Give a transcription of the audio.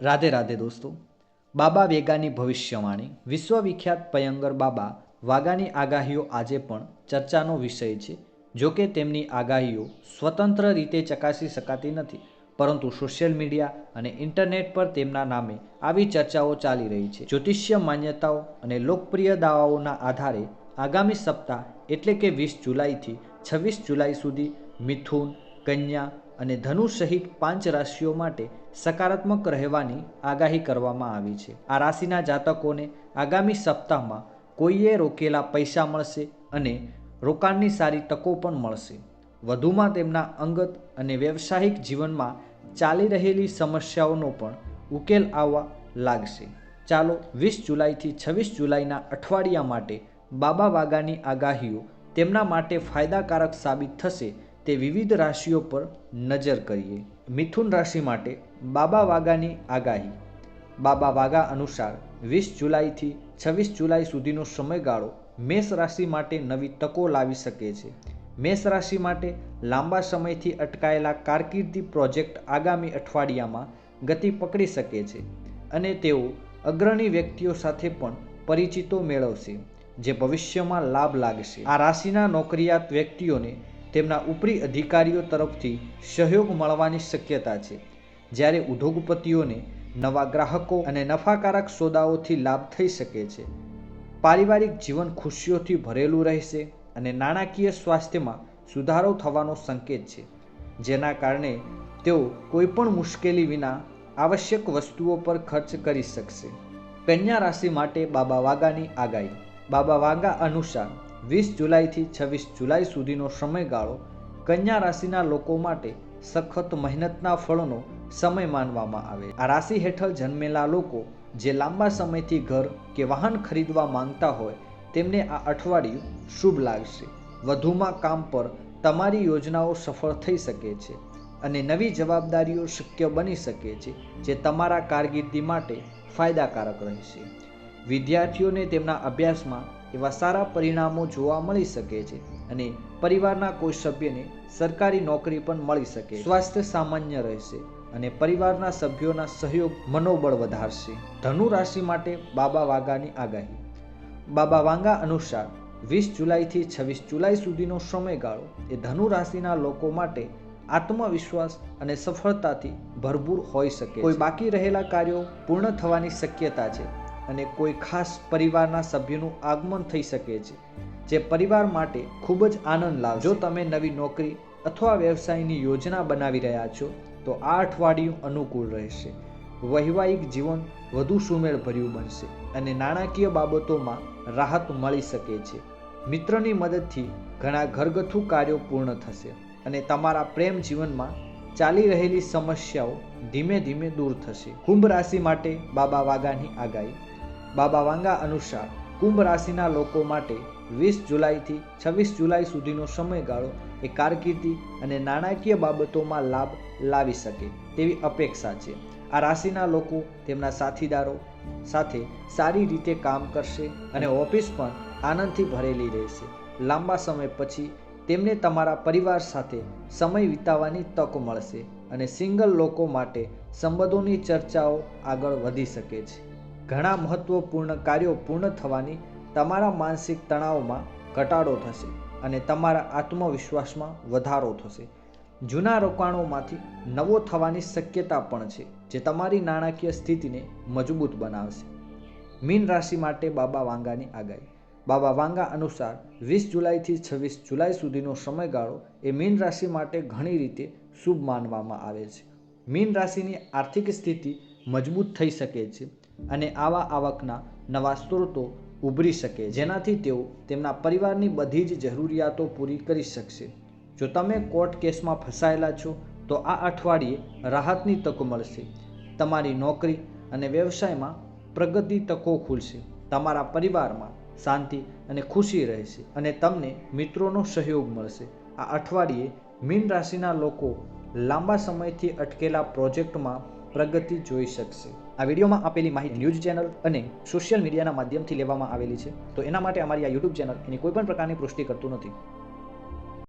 રાધે રાધે દોસ્તો। બાબા વેગાની ભવિષ્યવાણી। વિશ્વવિખ્યાત પયંગર બાબા વાગાની આગાહીઓ આજે પણ ચર્ચાનો વિષય છે। જો કે તેમની આગાહીઓ સ્વતંત્ર રીતે ચકાસી શકાતી નથી, પરંતુ સોશિયલ મીડિયા અને ઇન્ટરનેટ પર તેમના નામે આવી ચર્ચાઓ ચાલી રહી છે। જ્યોતિષીય માન્યતાઓ અને લોકપ્રિય દાવાઓના આધારે આગામી સપ્તાહ એટલે કે 20 જુલાઈથી 26 જુલાઈ સુધી મિથુન, કન્યા અને ધનુ સહિત 5 રાશિઓ માટે સકારાત્મક રહેવાની આગાહી કરવામાં આવી છે। આ રાશિના જાતકોને આગામી સપ્તાહમાં કોઈએ રોકેલા પૈસા મળશે અને રોકાણની સારી તકો પણ મળશે। વધુમાં તેમના અંગત અને વ્યવસાયિક જીવનમાં ચાલી રહેલી સમસ્યાઓનો પણ ઉકેલ આવવા લાગશે। ચાલો 20 જુલાઈથી 26 જુલાઈના અઠવાડિયા માટે બાબા વાગાની આગાહીઓ તેમના માટે ફાયદાકારક સાબિત થશે તે વિવિધ રાશિઓ પર નજર કરીએ। મિથુન રાશિ માટે બાબા વાગાની આગાહી। બાબા વાગા અનુસાર 20 જુલાઈથી 26 જુલાઈ સુધીનો સમયગાળો મેષ રાશિ માટે નવી તકો લાવી શકે છે। મેષ રાશિ માટે લાંબા સમયથી અટકાયેલા કારકિર્દી પ્રોજેક્ટ આગામી અઠવાડિયામાં ગતિ પકડી શકે છે અને તેઓ અગ્રણી વ્યક્તિઓ સાથે પણ પરિચિતો મેળવશે, જે ભવિષ્યમાં લાભ લાગશે। આ રાશિના નોકરિયાત વ્યક્તિઓને તેમના ઉપરી અધિકારીઓ તરફથી સહયોગ મળવાની શક્યતા છે, જ્યારે ઉદ્યોગપતિઓને નવા ગ્રાહકો અને નફાકારક સોદાઓથી લાભ થઈ શકે છે। પારિવારિક જીવન ખુશીઓથી ભરેલું રહેશે અને નાણાકીય સ્વાસ્થ્યમાં સુધારો થવાનો સંકેત છે, જેના કારણે તેઓ કોઈપણ મુશ્કેલી વિના આવશ્યક વસ્તુઓ પર ખર્ચ કરી શકશે। કન્યા રાશિ માટે બાબા વાગાની આગાહી। બાબા વાગા અનુસાર 20 જુલાઈથી 26 જુલાઈ સુધીનો સમયગાળો કન્યા રાશિના લોકો માટે સખત મહેનતના ફળનો સમય માનવામાં આવે છે। આ રાશિ હેઠળ જન્મેલા લોકો જે લાંબા સમયથી ઘર કે વાહન ખરીદવા માંગતા હોય તેમને આ અઠવાડિયું શુભ લાગશે। વધુમાં કામ પર તમારી યોજનાઓ સફળ થઈ શકે છે અને નવી જવાબદારીઓ શક્ય બની શકે છે, જે તમારા કારકિર્દી માટે ફાયદાકારક રહેશે। વિદ્યાર્થીઓને તેમના અભ્યાસમાં એવા સારા પરિણામો જોવા મળી શકે છે અને પરિવારના કોઈ સભ્યને સરકારી નોકરી પણ મળી શકે છે। સ્વાસ્થ્ય સામાન્ય રહેશે અને પરિવારના સભ્યોના સહયોગ મનોબળ વધારશે। ધનુ રાશિ માટે બાબા વાગાની આગાહી। બાબા વાગા અનુસાર 20 જુલાઈથી 26 જુલાઈ સુધીનો સમયગાળો એ ધનુ રાશિના લોકો માટે આત્મવિશ્વાસ અને સફળતાથી ભરપૂર હોઈ શકે છે। કોઈ બાકી રહેલા કાર્યો પૂર્ણ થવાની શક્યતા છે અને કોઈ ખાસ પરિવારના સભ્યનું આગમન થઈ શકે છે, જે પરિવાર માટે ખૂબ જ આનંદ લાવશે। જો તમે નવી નોકરી અથવા વ્યવસાયની યોજના બનાવી રહ્યા છો તો આ અઠવાડિયું અનુકૂળ રહેશે। વૈવાહિક જીવન વધુ સુમેળભર્યું બનશે અને નાણાકીય બાબતોમાં રાહત મળી શકે છે। મિત્રની મદદથી ઘણા ઘરગથ્થુ કાર્યો પૂર્ણ થશે અને તમારા પ્રેમ જીવનમાં ચાલી રહેલી સમસ્યાઓ ધીમે ધીમે દૂર થશે। કુંભ રાશિ માટે બાબા વાગાની આગાહી। બાબા વાગા અનુસાર કુંભ રાશિના લોકો માટે 20 જુલાઈથી 26 જુલાઈ સુધીનો સમયગાળો એ કારકિર્દી અને નાણાકીય બાબતોમાં લાભ લાવી શકે તેવી અપેક્ષા છે। આ રાશિના લોકો તેમના સાથીદારો સાથે સારી રીતે કામ કરશે અને ઓફિસ પણ આનંદથી ભરેલી રહેશે। લાંબા સમય પછી તેમને તમારા પરિવાર સાથે સમય વિતાવવાની તક મળશે અને સિંગલ લોકો માટે સંબંધોની ચર્ચાઓ આગળ વધી શકે છે। ઘણા મહત્વપૂર્ણ કાર્યો પૂર્ણ થવાની તમારા માનસિક તણાવમાં ઘટાડો થશે અને તમારા આત્મવિશ્વાસમાં વધારો થશે। જૂના રોકાણોમાંથી નવો થવાની શક્યતા પણ છે, જે તમારી નાણાકીય સ્થિતિને મજબૂત બનાવશે। મીન રાશિ માટે બાબા વાગાની આગાહી। બાબા વાગા અનુસાર 20 જુલાઈથી 26 જુલાઈ સુધીનો સમયગાળો એ મીન રાશિ માટે ઘણી રીતે શુભ માનવામાં આવે છે। મીન રાશિની આર્થિક સ્થિતિ મજબૂત થઈ શકે છે અને આવા આવકના નવા સ્ત્રોતો ઉભરી શકે, જેનાથી તેઓ તેમના પરિવારની બધી જ જરૂરિયાતો પૂરી કરી શકશે। જો તમે કોર્ટ કેસમાં ફસાયેલા છો તો આ અઠવાડિયે રાહતની તકો મળશે। તમારી નોકરી અને વ્યવસાયમાં પ્રગતિ તકો ખુલશે। તમારા પરિવારમાં શાંતિ અને ખુશી રહેશે અને તમને મિત્રોનો સહયોગ મળશે। આ અઠવાડિયે મીન રાશિના લોકો લાંબા સમયથી અટકેલા પ્રોજેક્ટમાં પ્રગતિ જોઈ શકશે। આ વિડીયોમાં આપેલી માહિતી ન્યૂઝ ચેનલ અને સોશિયલ મીડિયાના માધ્યમથી લેવામાં આવેલી છે, તો એના માટે અમારી આ યુટ્યુબ ચેનલ એની કોઈપણ પ્રકારની પુષ્ટિ કરતું નથી।